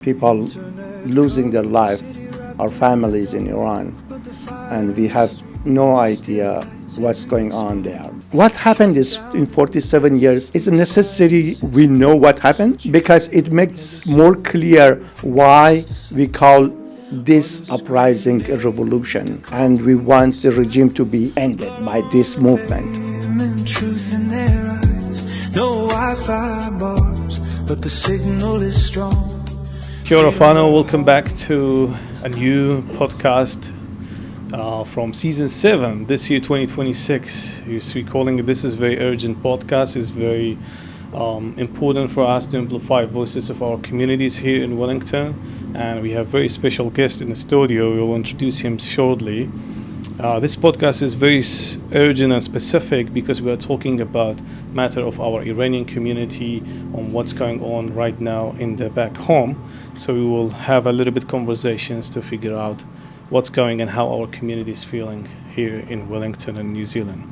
people losing their life, our families in Iran, and we have no idea what's going on there. What happened is in 47 years, it's necessary we know what happened because it makes more clear why we call this uprising a revolution, and we want the regime to be ended by this movement. Truth in their eyes, no Wi-Fi bars, but the signal is strong. Kōrero, welcome back to a new podcast from season 7 this year 2026. We're calling it This is Very Urgent Podcast. It's very important for us to amplify voices of our communities here in Wellington, and we have a very special guest in the studio. We will introduce him shortly. This podcast is very urgent and specific because we are talking about matter of our Iranian community on what's going on right now in the back home. So we will have a little bit conversations to figure out what's going and how our community is feeling here in Wellington and New Zealand.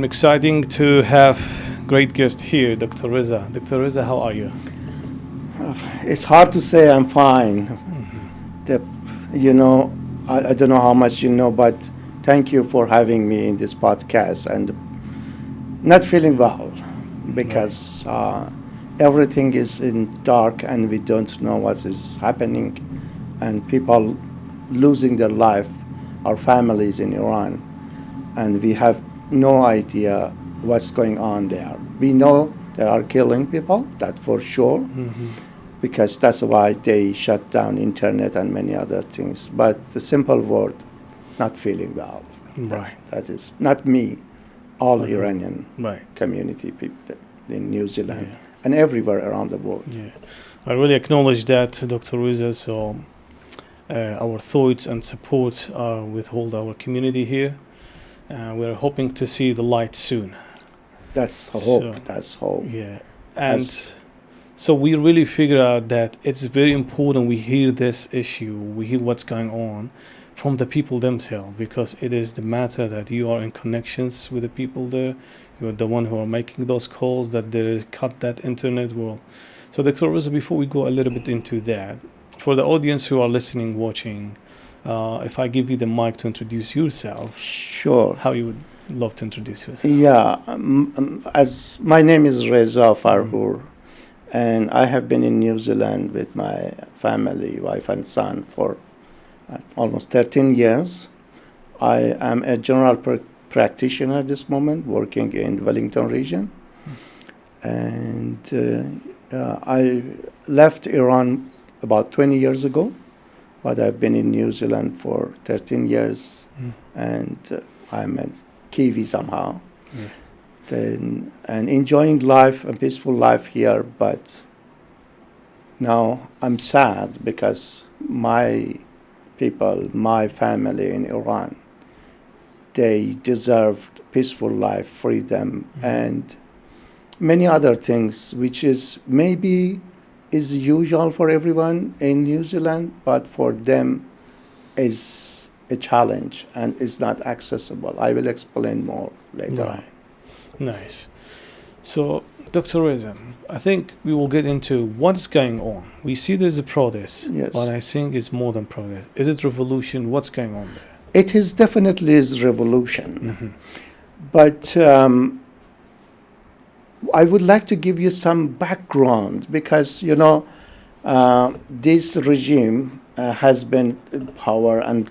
Exciting to have great guest here, Dr. Reza. Dr. Reza, how are you? It's hard to say I'm fine. I don't know how much you know, but thank you for having me in this podcast. And not feeling well because everything is in dark and we don't know what is happening, and people losing their life, our families in Iran, and we have no idea what's going on there. We know they are killing people, that for sure. Because that's why they shut down internet and many other things. But the simple word, not feeling well. Right. That is not me, all Iranian Right. community people in New Zealand and everywhere around the world. Yeah, I really acknowledge that, Dr. Reza. So our thoughts and support are with our community here. We're hoping to see the light soon. That's hope. That's hope. Yeah, and so we really figure out that it's very important we hear this issue, we hear what's going on from the people themselves, because it is the matter that you are in connections with the people there. You're the one who are making those calls, that they cut that internet world. So Dr. Reza, before we go a little bit into that, for the audience who are listening, watching, if I give you the mic to introduce yourself, Sure. how you would love to introduce yourself? Yeah, as my name is Reza Farhur, and I have been in New Zealand with my family, wife and son, for almost 13 years. I am a general practitioner at this moment, working in Wellington region. And I left Iran about 20 years ago, but I've been in New Zealand for 13 years, and I'm a Kiwi somehow. And enjoying life, a peaceful life here, but now I'm sad because my people, my family in Iran, they deserved peaceful life, freedom, and many other things, which is maybe is usual for everyone in New Zealand, but for them is a challenge and is not accessible. I will explain more later on. Nice. So, Dr. Reza, I think we will get into what's going on. We see there's a protest, Yes. but I think it's more than protest. Is it revolution? What's going on there? It is definitely is revolution, but I would like to give you some background because this regime has been in power and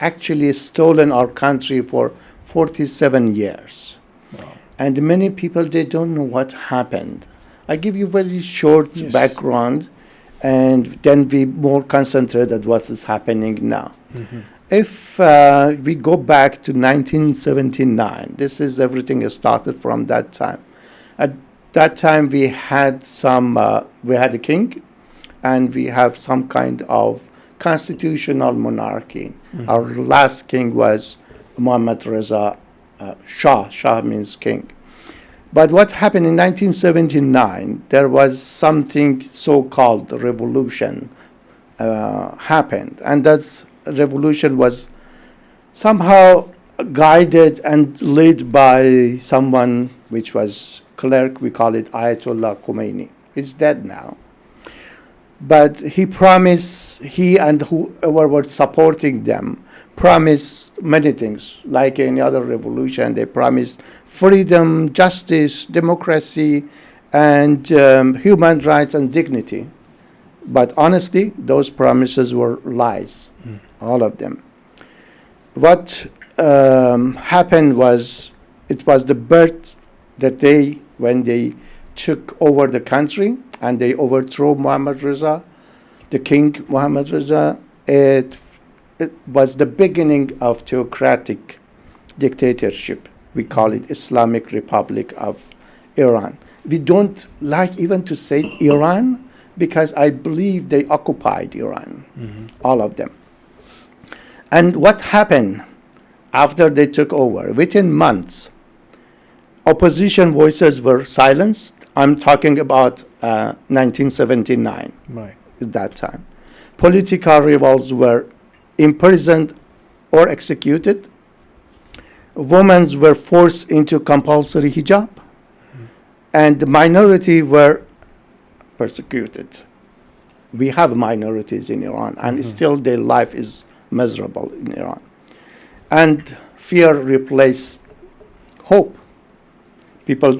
actually stolen our country for 47 years. Wow. And many people, they don't know what happened. I give you very short background, and then we more concentrate on what is happening now. If we go back to 1979, this is everything started from that time. At that time, we had a king, and we have some kind of constitutional monarchy. Our last king was Muhammad Reza Shah. Shah means king. But what happened in 1979, there was something so-called revolution happened. And that revolution was somehow guided and led by someone which was cleric, we call it Ayatollah Khomeini. He's dead now. But he promised, he and whoever was supporting them, promised many things. Like any other revolution, they promised freedom, justice, democracy, and human rights and dignity. But honestly, those promises were lies, all of them. What happened was, it was the birth that day when they took over the country and they overthrew Muhammad Reza, the king Muhammad Reza. It was the beginning of theocratic dictatorship. We call it Islamic Republic of Iran. We don't like even to say Iran because I believe they occupied Iran, all of them. And what happened after they took over? Within months, opposition voices were silenced. I'm talking about 1979, Right. at that time. Political rivals were imprisoned or executed. Women were forced into compulsory hijab, and the minority were persecuted. We have minorities in Iran, and still their life is miserable in Iran. And fear replaced hope. People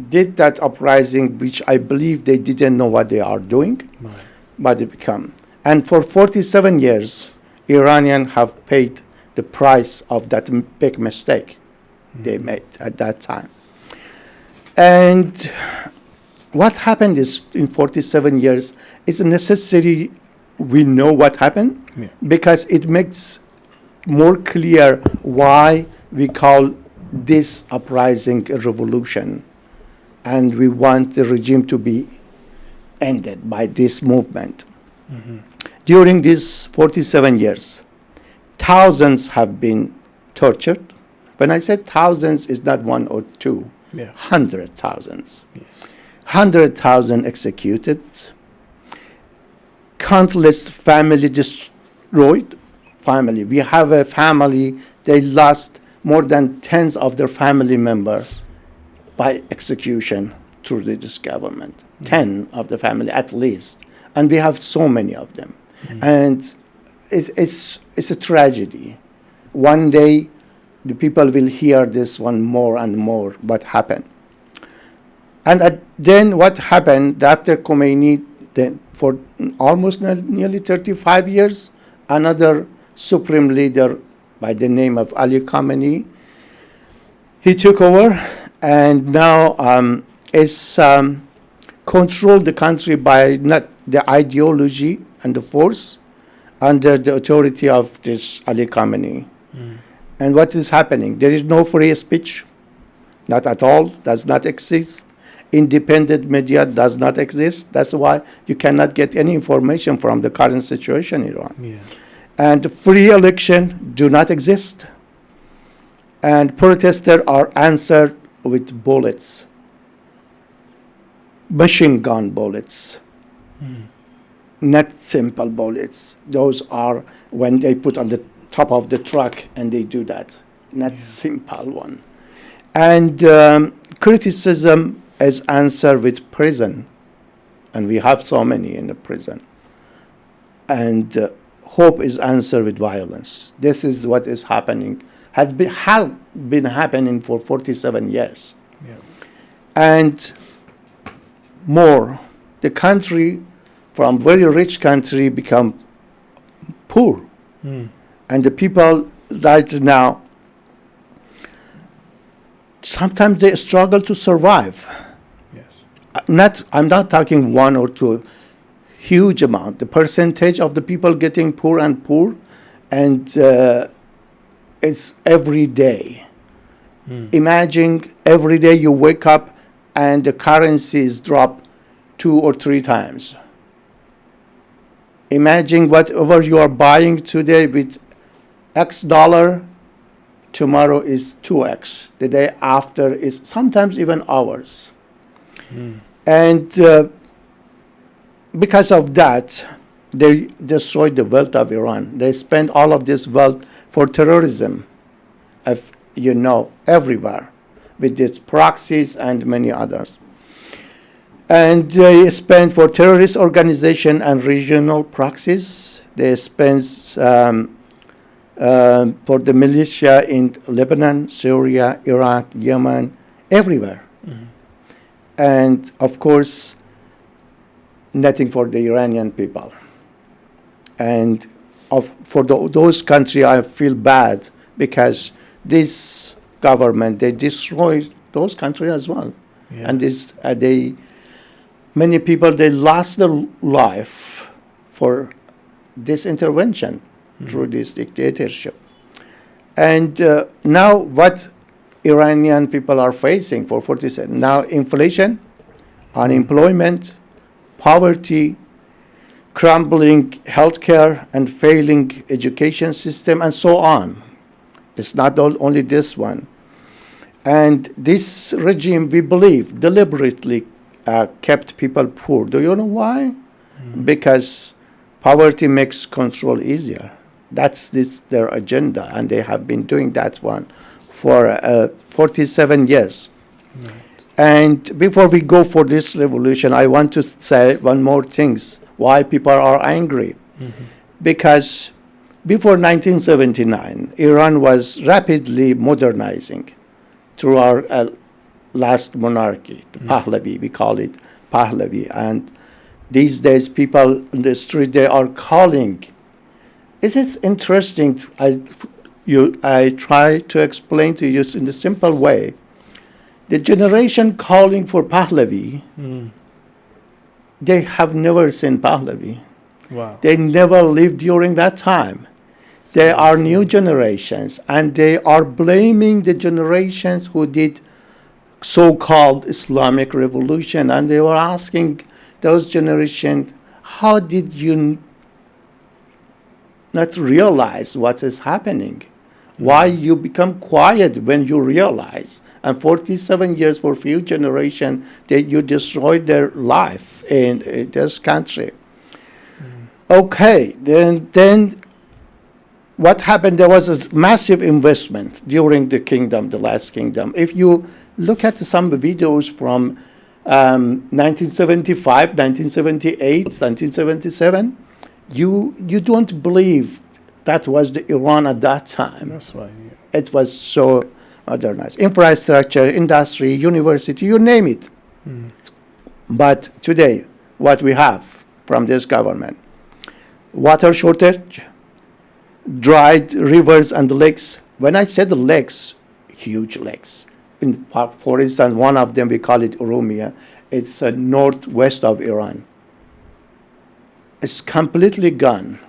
did that uprising, which I believe they didn't know what they are doing, Right. but it became. And for 47 years, Iranians have paid the price of that big mistake they made at that time. And what happened is, in 47 years, it's necessary we know what happened, Yeah. because it makes more clear why we call this uprising a revolution, and we want the regime to be ended by this movement. During these 47 years, thousands have been tortured. When I said thousands, it's not one or two, Yeah. 100,000. Yes. 100,000 executed, countless family destroyed. Family. We have a family, they lost more than tens of their family members by execution through this government. 10 of the family at least. And we have so many of them. And it's a tragedy. One day, the people will hear this one more and more, what happened. And then what happened after Khomeini, then for almost nearly 35 years, another supreme leader by the name of Ali Khamenei, he took over, and now is controlled the country by not the ideology and the force, under the authority of this Ali Khamenei. And what is happening? There is no free speech, not at all, does not exist. Independent media does not exist. That's why you cannot get any information from the current situation in Iran. Yeah. And free election do not exist. And protesters are answered with bullets, machine gun bullets, not simple bullets. Those are when they put on the top of the truck and they do that, not simple one. And criticism is answered with prison, and we have so many in the prison. And hope is answered with violence. This is what is happening, have been happening for 47 years. Yeah. And more, the country from very rich country become poor. And the people right now, sometimes they struggle to survive. Yes. I'm not talking one or two, huge amount. The percentage of the people getting poor and poor, and it's every day. Imagine every day you wake up and the currencies drop 2 or 3 times. Imagine whatever you are buying today with X dollar, tomorrow is 2X. The day after is sometimes even hours. And because of that, they destroyed the wealth of Iran. They spent all of this wealth for terrorism, if you know, everywhere, with its proxies and many others. And they spend for terrorist organization and regional proxies. They spend for the militia in Lebanon, Syria, Iraq, Yemen, everywhere. Mhm. And of course, nothing for the Iranian people. And for those countries, I feel bad because this government, they destroy those countries as well. Yeah. And many people, they lost their life for this intervention through this dictatorship. And now what Iranian people are facing for 47, now inflation, unemployment, poverty, crumbling healthcare and failing education system, and so on. It's not only this one. And this regime, we believe, deliberately kept people poor. Do you know why? Because poverty makes control easier. That's their agenda, and they have been doing that one for 47 years. Right. And before we go for this revolution, I want to say one more thing, why people are angry. Mhm. Because before 1979, Iran was rapidly modernizing through our last monarchy, the Pahlavi, we call it Pahlavi. And these days, people in the street, they are calling. It is interesting. I try to explain to you in a simple way. The generation calling for Pahlavi, they have never seen Pahlavi. Wow. They never lived during that time. They are new generations, and they are blaming the generations who did so-called Islamic revolution, and they were asking those generations, how did you not realize what is happening? Why you become quiet when you realize? And 47 years for few generations, that you destroyed their life in this country. Okay, then what happened? There was a massive investment during the kingdom, the last kingdom. If you look at some videos from 1975, 1978, 1977, you don't believe that was the Iran at that time. That's right. Yeah. It was so modernized. Infrastructure, industry, university, you name it. But today, what we have from this government, water shortage, dried rivers and lakes. When I said lakes, huge lakes. For instance, one of them, we call it Urumia. It's northwest of Iran. It's completely gone.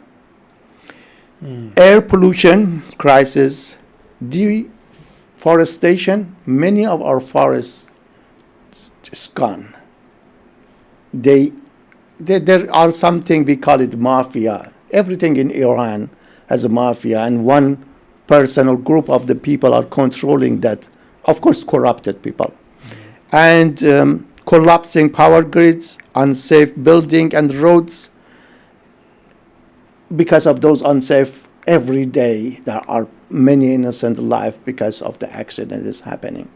Air pollution crisis, deforestation, many of our forests just gone. There are something, we call it mafia. Everything in Iran has a mafia, and one person or group of the people are controlling that. Of course, corrupted people. And collapsing power grids, unsafe building and roads. Because of those unsafe, every day there are many innocent lives because of the accident is happening.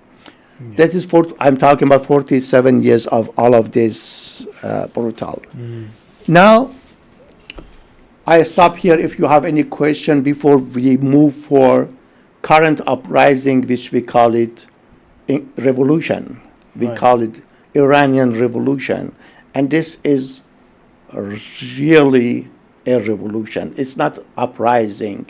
That is I'm talking about 47 years of all of this brutal. Now, I stop here if you have any question before we move for current uprising, which we call it revolution. We call it Iranian revolution. And this is really a revolution. It's not uprising.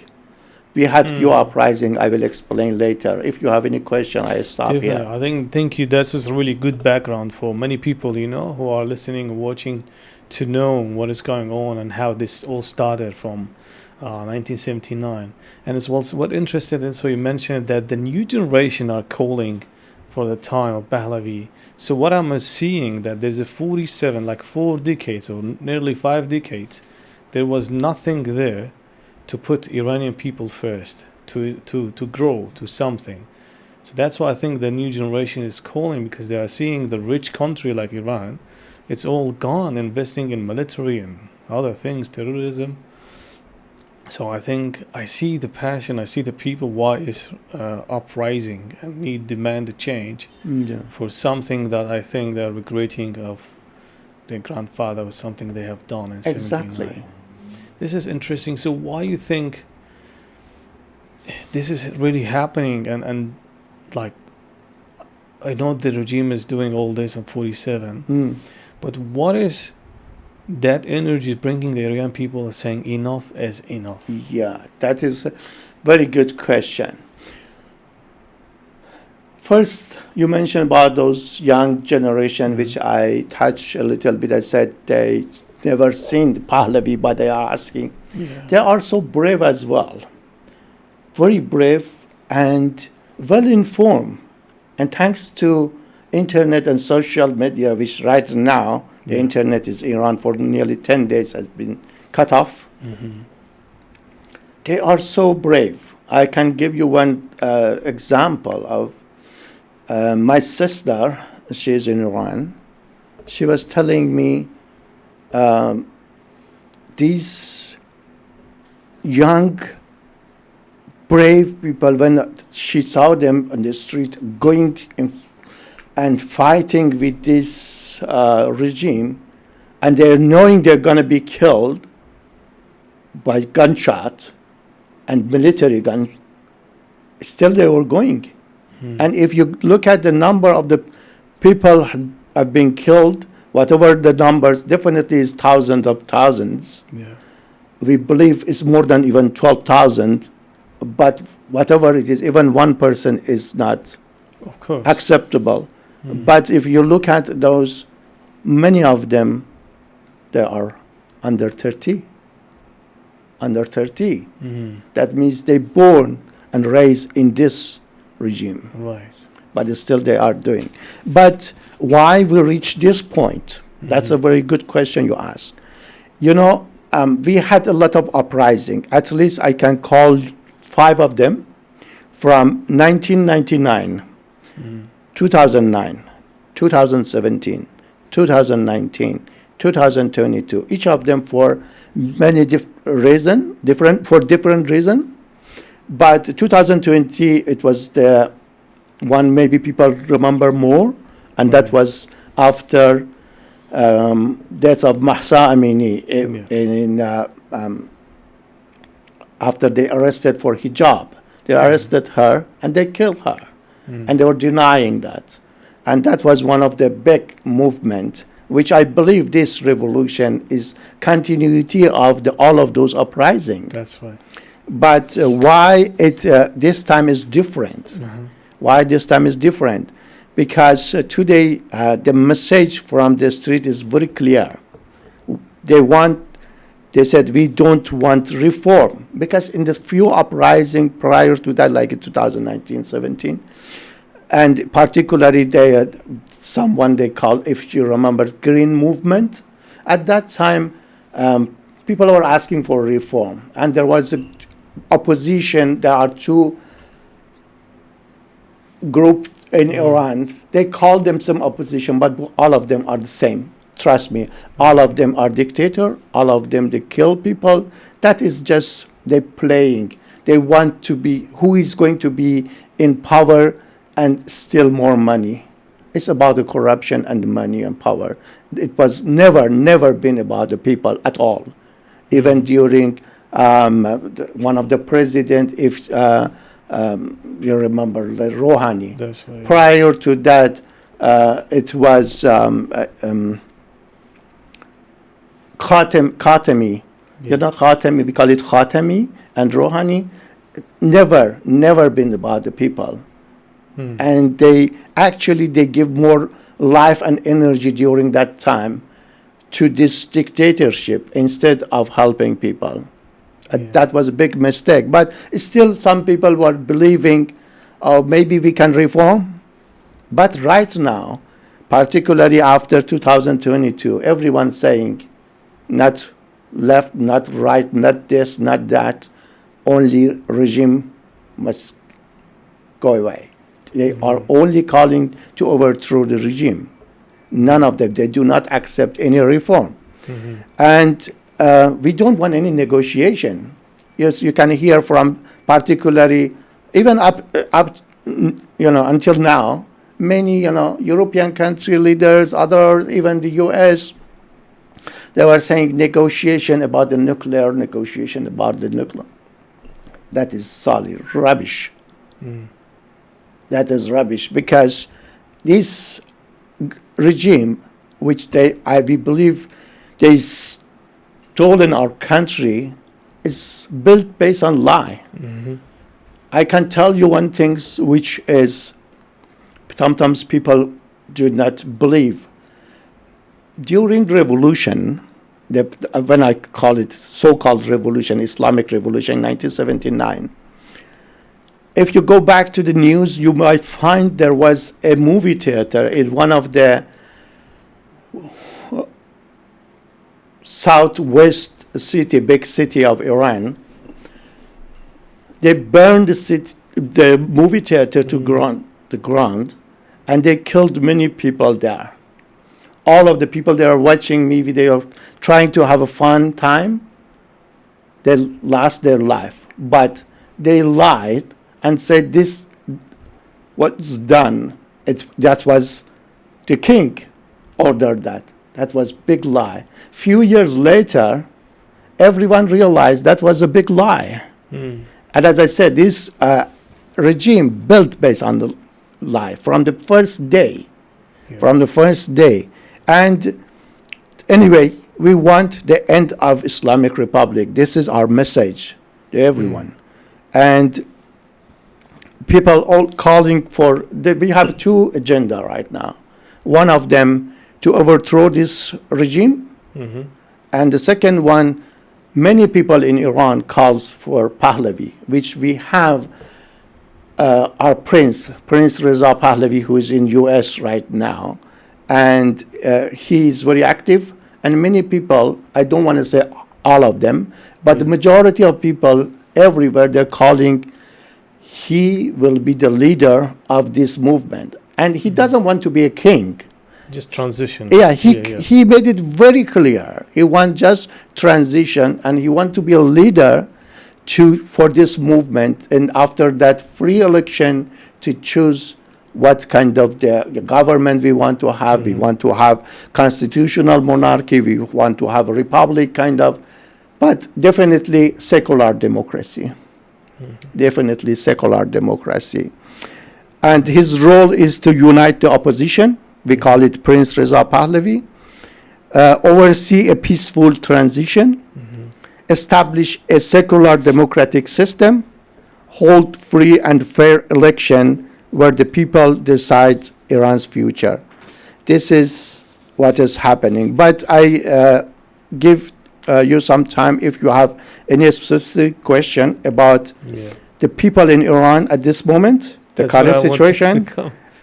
We had few uprising. I will explain later. If you have any question, I stop Definitely. here. Thank you. That's just a really good background for many people, who are listening and watching, to know what is going on and how this all started from 1979. And as well, what interested in, so you mentioned that the new generation are calling for the time of Pahlavi. So what I'm seeing, that there's a 47, like 4 decades or nearly 5 decades, there was nothing there to put Iranian people first, to grow to something. So that's why I think the new generation is calling, because they are seeing the rich country like Iran, it's all gone, investing in military and other things, terrorism. So I think I see the passion, I see the people why is uprising and demand a change for something that I think they're regretting of their grandfather or something they have done in Exactly. 79. This is interesting. So why you think this is really happening? And like, I know the regime is doing all this in 47, but what is that energy bringing the Iranian people saying enough is enough? Yeah, that is a very good question. First, you mentioned about those young generation, which I touched a little bit. I said they never seen the Pahlavi, but they are asking. Yeah. They are so brave as well, very brave and well informed. And thanks to internet and social media, which right now the internet is Iran for nearly 10 days has been cut off. They are so brave. I can give you one example of my sister. She's in Iran. She was telling me these young, brave people, when she saw them on the street going and fighting with this regime, and they're knowing they're going to be killed by gunshot and military guns, still they were going. And if you look at the number of the people have been killed, whatever the numbers, definitely is thousands of thousands. Yeah. We believe it's more than even 12,000, but whatever it is, even one person is not Of course. acceptable. But if you look at those, many of them, they are under 30. Under 30. That means they born and raised in this regime. Right. But still they are doing. But why we reach this point? That's a very good question you ask. You know, we had a lot of uprising. At least I can call 5 of them from 1999, 2009, 2017, 2019, 2022. Each of them for many different reasons. But 2020, it was the one maybe people remember more, and that was after death of Mahsa Amini after they arrested for hijab. They arrested her and they killed her, and they were denying that. And that was one of the big movements, which I believe this revolution is continuity of all of those uprisings. That's right. But why this time is different? Why this time is different? Because today the message from the street is very clear. They said we don't want reform, because in the few uprising prior to that, like in 2019-17, and particularly they had someone they called, if you remember, Green Movement. At that time, people were asking for reform, and there was a opposition. There are 2 groups in Iran. They call themselves opposition, but all of them are the same. Trust me, all of them are dictator. All of them, they kill people. That is just, they're playing. They want to be, who is going to be in power and steal more money. It's about the corruption and the money and power. It was never been about the people at all. Even during one of the president, if you remember, the Rouhani. That's right. Prior to that, it was Khatami. You know, Khatami, we call it Khatami and Rouhani. Never been about the people. And they give more life and energy during that time to this dictatorship instead of helping people. That was a big mistake. But still some people were believing, oh, maybe we can reform. But right now, particularly after 2022, everyone's saying, not left, not right, not this, not that, only regime must go away. They are only calling to overthrow the regime. None of them, they do not accept any reform. And we don't want any negotiation. Yes, you can hear from particularly, even up until now, many European country leaders, others, even the U.S. They were saying negotiation about the nuclear, negotiation about the nuclear. That is solid rubbish. That is rubbish because this regime, which we believe they stolen our country, is built based on lie. I can tell you one thing, which is sometimes people do not believe. During revolution, when I call it so-called revolution, Islamic Revolution, 1979, if you go back to the news, you might find there was a movie theater in one of the southwest city, big city of Iran. They burned the movie theater to the ground, and they killed many people there. All of the people that are watching movie, they are trying to have a fun time. They lost their life, but they lied and said this was done. That was the king ordered that. That was big lie. Few years later, everyone realized that was a big lie. And as I said, this regime built based on the lie from the first day. From the first day. And anyway, we want the end of Islamic Republic. This is our message to everyone. And people all calling for, we have two agenda right now. One of them to overthrow this regime. And the second one, many people in Iran calls for Pahlavi, which we have our Prince Reza Pahlavi, who is in US right now. And he is very active. And many people, I don't want to say all of them, but the majority of people everywhere, they're calling he will be the leader of this movement. And he doesn't want to be a king. Just transition. He made it very clear. He wants just transition, and he wants to be a leader for this movement. And after that free election, to choose what kind of the government we want to have. We want to have constitutional monarchy. We want to have a republic kind of, but definitely secular democracy. Definitely secular democracy. And his role is to unite the opposition. We call it Prince Reza Pahlavi. Oversee a peaceful transition. Establish a secular democratic system. Hold free and fair election where the people decide Iran's future. This is what is happening. But I give you some time if you have any specific question about the people in Iran at this moment, the current situation,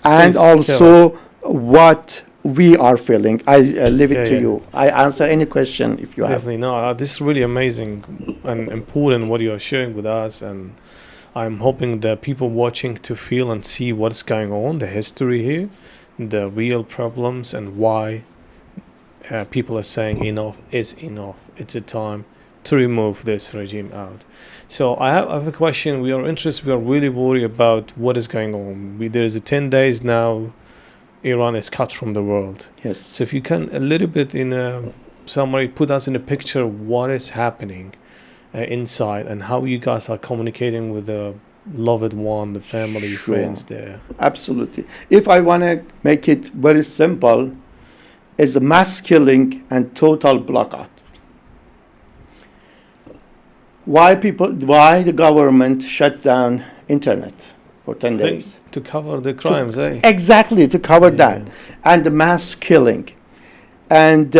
and also what we are feeling. I leave it to you. I answer any question if you have. Definitely. No, this is really amazing and important what you are sharing with us, and I'm hoping that people watching to feel and see what's going on, the history here, the real problems, and why people are saying enough is enough. It's a time to remove this regime out. So I have a question. We are interested. We are really worried about what is going on. There is a 10 days now. Iran is cut from the world. Yes. So if you can a little bit in a summary, put us in a picture what is happening inside and how you guys are communicating with the loved one, the family, friends there. Absolutely. If I want to make it very simple, is a mass killing and total blackout. Why the government shut down internet for 10 days? To cover the crimes, Exactly, to cover that. And the mass killing. And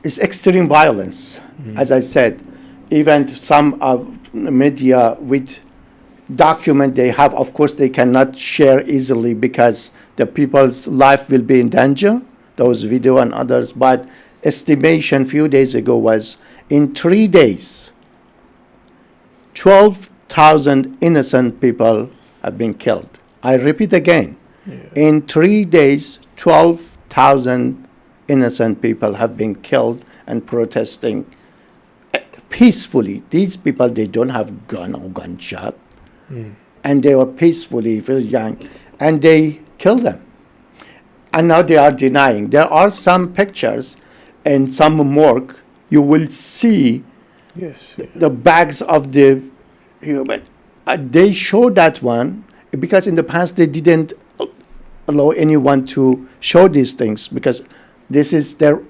it's extreme violence. As I said, even some media with document they have, of course, they cannot share easily because the people's life will be in danger, those video and others. But estimation few days ago was in 3 days, 12,000 innocent people have been killed. I repeat again, in 3 days, 12,000 innocent people have been killed and protesting peacefully. These people, they don't have gun or gunshot, and they were peacefully, very young, and they killed them. And now they are denying. There are some pictures in some morgue. You will see Yes. the bags of the human. They show that one because in the past they didn't allow anyone to show these things because this is their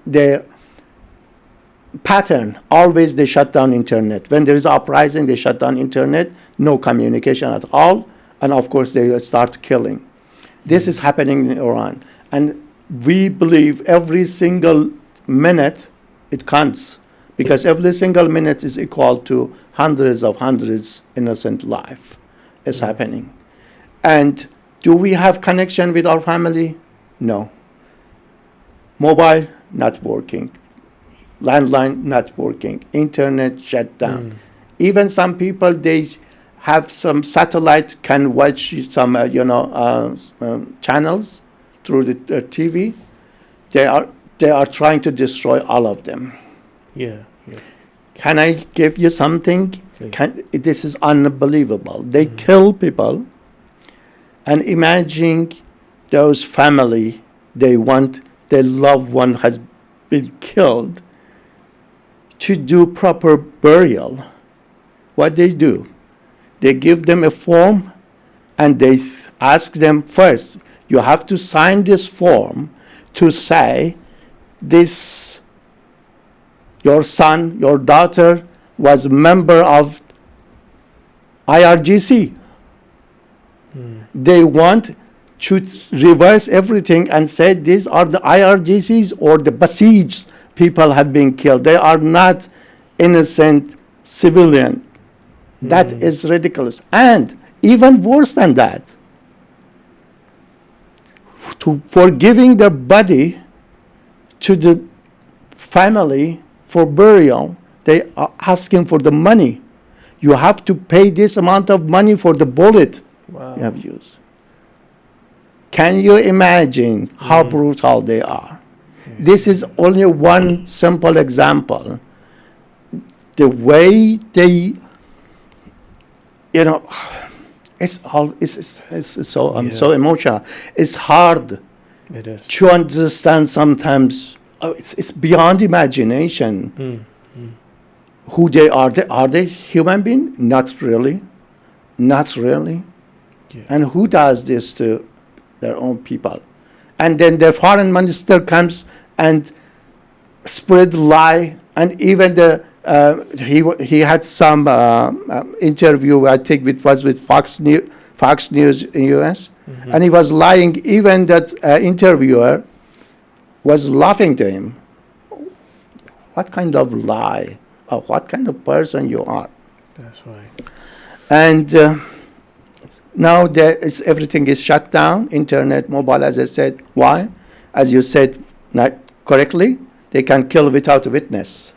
pattern. Always they shut down internet. When there is uprising, they shut down internet, no communication at all, and of course they start killing. This is happening in Iran. And we believe every single minute it counts because every single minute is equal to hundreds innocent life is happening. And do we have connection with our family? No. Mobile, not working. Landline, not working. Internet, shut down. Even some people, they have some satellite, can watch some, channels through the TV. They are trying to destroy all of them. Yeah. Can I give you something? This is unbelievable. They kill people, and imagine those family, they want their loved one has been killed to do proper burial. What they do, they give them a form and they ask them first, you have to sign this form to say this, your son, your daughter was a member of IRGC. They want to reverse everything and say these are the IRGCs or the Basij people have been killed. They are not innocent civilian. That is ridiculous. And even worse than that, for giving their body to the family for burial, they are asking for the money. You have to pay this amount of money for the bullet you have used. Can you imagine how brutal they are? This is only one simple example. The way they, it's so I'm so emotional. It's hard It is. to understand sometimes. It's beyond imagination. Who they are. Are they human being? Not really. Not really. Yeah. And who does this to their own people? And then the foreign minister comes and spread lie. And even he had some interview, I think it was with Fox News in US, and he was lying. Even that interviewer was laughing to him. What kind of lie? Or what kind of person you are? That's right. And now everything is shut down, internet, mobile, as I said. Why? As you said not correctly, they can kill without a witness.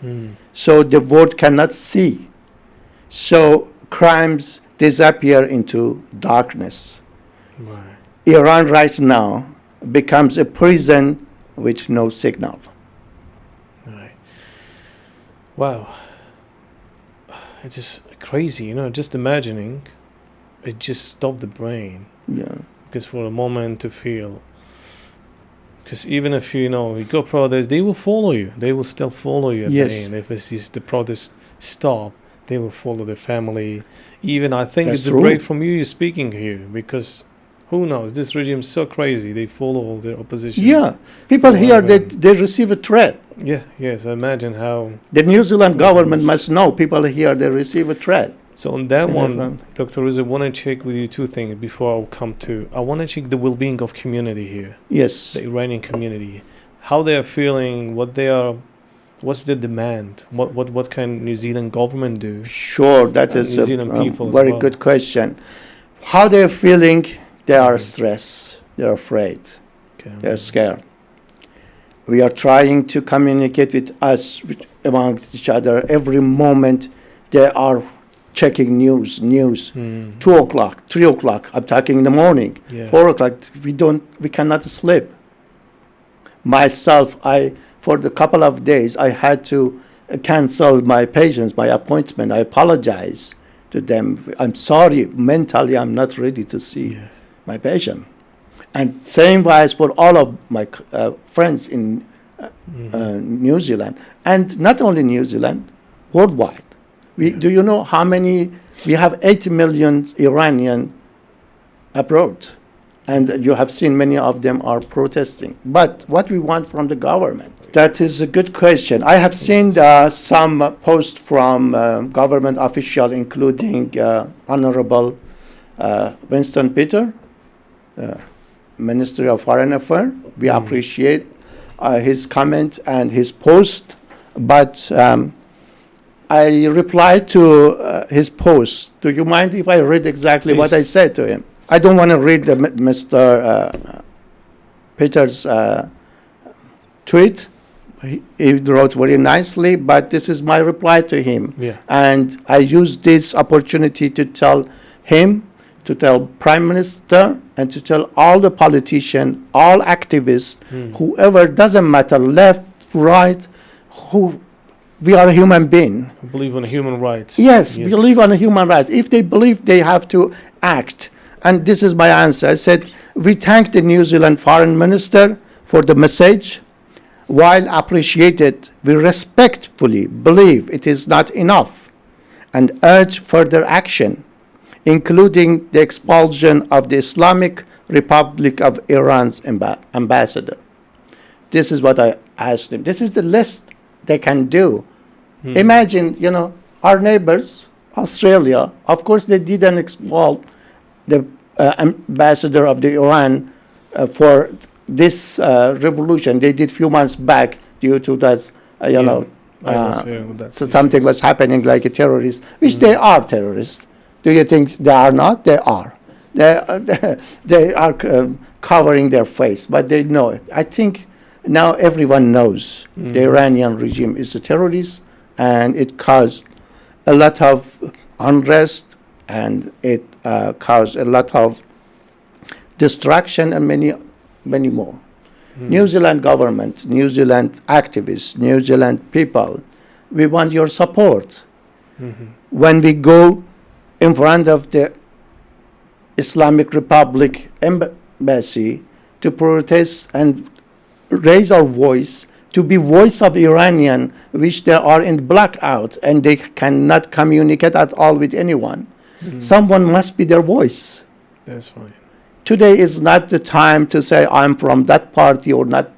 So the world cannot see. So crimes disappear into darkness. Right. Iran right now becomes a prison with no signal. Right. Wow. It's just crazy, just imagining, it just stopped the brain. Yeah. Because for a moment to feel, because even if you go protest, they will follow you. They will still follow you at Yes. the end. If it's just the protest stop, they will follow their family. Even I think That's it's true. brave from you speaking here, because who knows? This regime is so crazy. They follow their opposition. Yeah. People here, Whatever. they receive a threat. Yeah. Yes. Imagine how. The New Zealand government must know people here, they receive a threat. So on that Yeah, one, fine. Dr. Reza, I want to check with you two things before I come to. I want to check the well-being of community here, Yes. the Iranian community, how they are feeling, what's their demand, what can New Zealand government do? Sure, that And is New a Zealand people as very well. good question. How they're feeling, they are stressed, they're afraid, Okay. they're scared. We are trying to communicate with us among each other every moment. They are checking news, 2 o'clock, 3 o'clock, I'm talking in the morning, Yeah. 4 o'clock, we cannot sleep. Myself, for the couple of days, I had to cancel my patients, my appointment. I apologize to them. I'm sorry, mentally, I'm not ready to see my patient. And same wise for all of my friends in New Zealand, and not only New Zealand, worldwide. Do you know how many? We have 8 million Iranian abroad, and you have seen many of them are protesting. But what we want from the government? That is a good question. I have seen some posts from government official, including Honorable Winston Peter, Ministry of Foreign Affairs. We appreciate his comment and his post, but I replied to his post. Do you mind if I read exactly what I said to him? I don't want to read Mr. Peter's tweet. He wrote very nicely, but this is my reply to him. Yeah. And I used this opportunity to tell him, to tell Prime Minister, and to tell all the politicians, all activists, whoever, doesn't matter, left, right, we are a human being. Believe in human rights. Yes, believe on human rights. If they believe, they have to act. And this is my answer. I said, we thank the New Zealand Foreign Minister for the message. While appreciated, we respectfully believe it is not enough and urge further action, including the expulsion of the Islamic Republic of Iran's ambassador. This is what I asked him. This is the least they can do. Imagine, our neighbors, Australia, of course they didn't expel the ambassador of the Iran for this revolution. They did few months back due to that, so something was happening like a terrorist, which they are terrorists. Do you think they are not? They are. They are covering their face, but they know it. I think now everyone knows the Iranian regime is a terrorist, and it caused a lot of unrest, and it caused a lot of destruction and many more. New Zealand government, New Zealand activists, New Zealand people, we want your support. When we go in front of the Islamic Republic embassy to protest and raise our voice, to be voice of Iranian, which they are in blackout and they cannot communicate at all with anyone. Someone must be their voice. That's fine. Today is not the time to say I'm from that party or not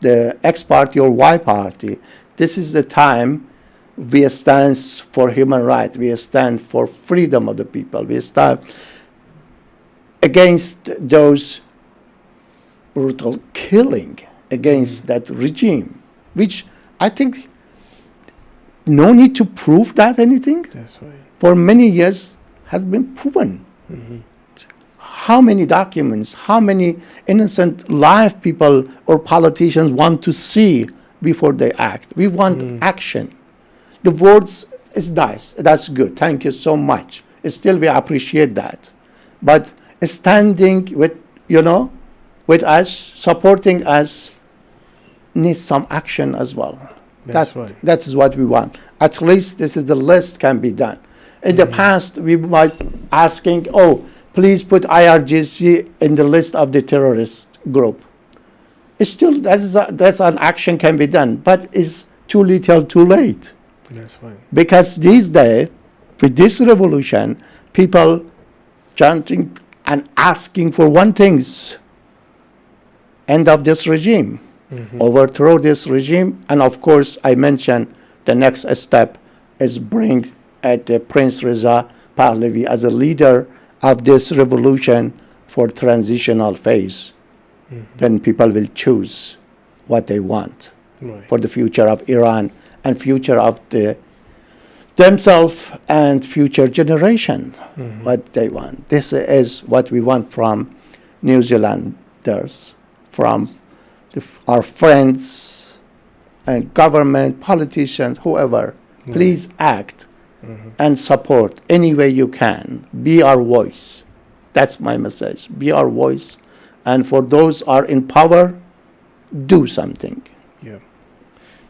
the X party or Y party. This is the time we stand for human rights. We stand for freedom of the people. We stand against those brutal killing, against that regime, which I think no need to prove that anything. That's right. For many years has been proven. How many documents, how many innocent live people or politicians want to see before they act? We want action. The words is nice. That's good. Thank you so much. Still, we appreciate that. But standing with, with us, supporting us, needs some action as well. That's right. That is what we want. At least this is the least can be done. In the past, we might asking, please put IRGC in the list of the terrorist group. It's still, that's an action can be done, but it's too little, too late. That's right. Because these days, with this revolution, people chanting and asking for one thing: end of this regime, overthrow this regime, and of course, I mentioned the next step is bring Prince Reza Pahlavi as a leader of this revolution for transitional phase. Then people will choose what they want for the future of Iran and future of themselves and future generation, what they want. This is what we want from New Zealanders, from our friends and government, politicians, whoever. Please act and support any way you can. Be our voice. That's my message. Be our voice. And for those are in power, do something. Yeah.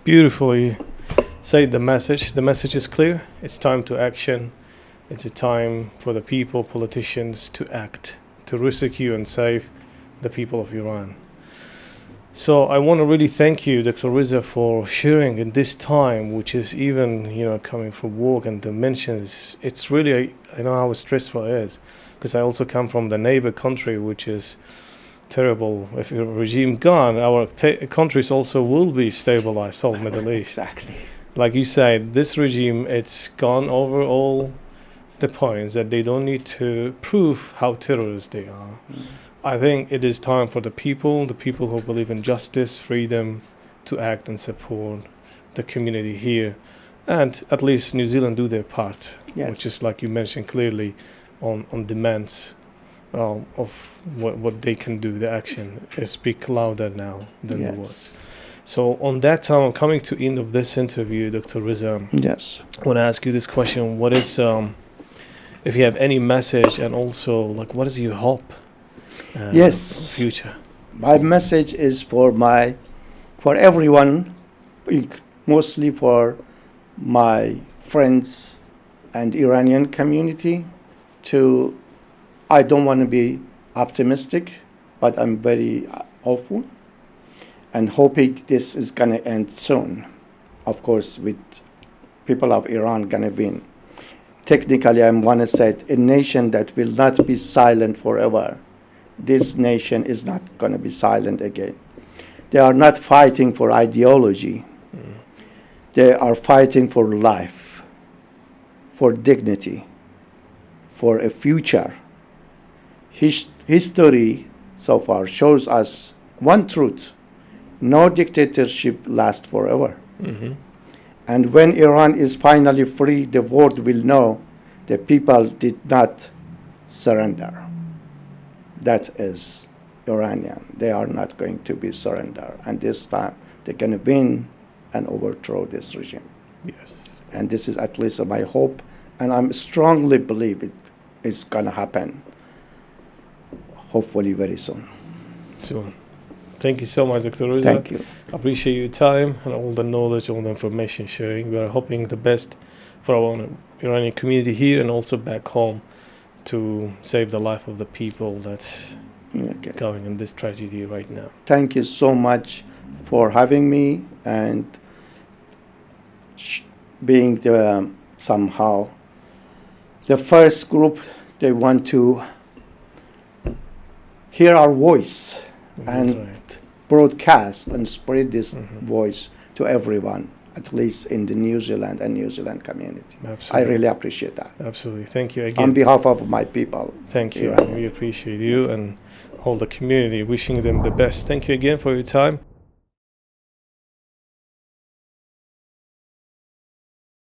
Beautifully said the message. The message is clear. It's time to action. It's a time for the people, politicians to act, to rescue and save the people of Iran. So I want to really thank you, Dr. Reza, for sharing in this time, which is even, coming from work and dimensions. It's really, I know how stressful it is, because I also come from the neighbor country, which is terrible. If your regime gone, our countries also will be stabilized, whole Middle East. Exactly. Like you said, this regime, it's gone over all the points that they don't need to prove how terrorists they are. I think it is time for the people who believe in justice, freedom, to act and support the community here. And at least New Zealand do their part, Yes. which is, like you mentioned clearly, on demands of what they can do. The action speak louder now than the Yes. words. So on that time, I'm coming to end of this interview, Dr. Reza. Yes. I want to ask you this question. What is, if you have any message, and also, like, what is your hope? Yes. Future. My message is for everyone, mostly for my friends and Iranian community. I don't want to be optimistic, but I'm very hopeful and hoping this is going to end soon. Of course, with people of Iran going to win. Technically, I want to say a nation that will not be silent forever. This nation is not going to be silent again. They are not fighting for ideology. They are fighting for life, for dignity, for a future. History so far shows us one truth: no dictatorship lasts forever. Mm-hmm. And when Iran is finally free, the world will know the people did not surrender. That is Iranian. They are not going to be surrender. And this time they're going to win and overthrow this regime. Yes. And this is at least my hope. And I strongly believe it is going to happen, hopefully very soon. So, thank you so much, Dr. Reza. Thank you. Appreciate your time and all the knowledge, all the information sharing. We are hoping the best for our Iranian community here and also back home to save the life of the people that's Okay. going in this tragedy right now. Thank you so much for having me and being somehow the first group. They want to hear our voice and Right. broadcast and spread this Mhm. voice to everyone, at least in the New Zealand and New Zealand community. Absolutely. I really appreciate that. Absolutely. Thank you On again. behalf of my people. Thank you. Iranian. We appreciate you and all the community, wishing them the best. Thank you again for your time.